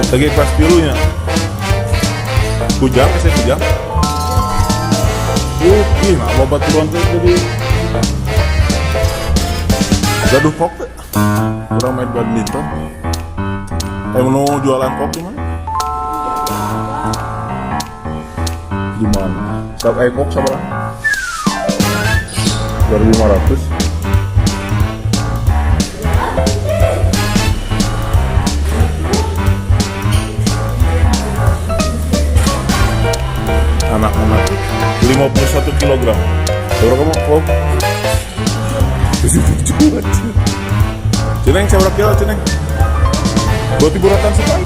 Lagi kelas tilunya. Kujang, saya kujang. Nah lobat turun teh jadi gaduh kok teh. Kurang main badminton. Mau jualan kok gimana? Gimana? Satu kok sabar. 2.500. Anak-anak 51 kilogram. Berapa kamu? Oh. Ceneng, saya berapa kilo, Ceneng? 2 tiburatan sekali.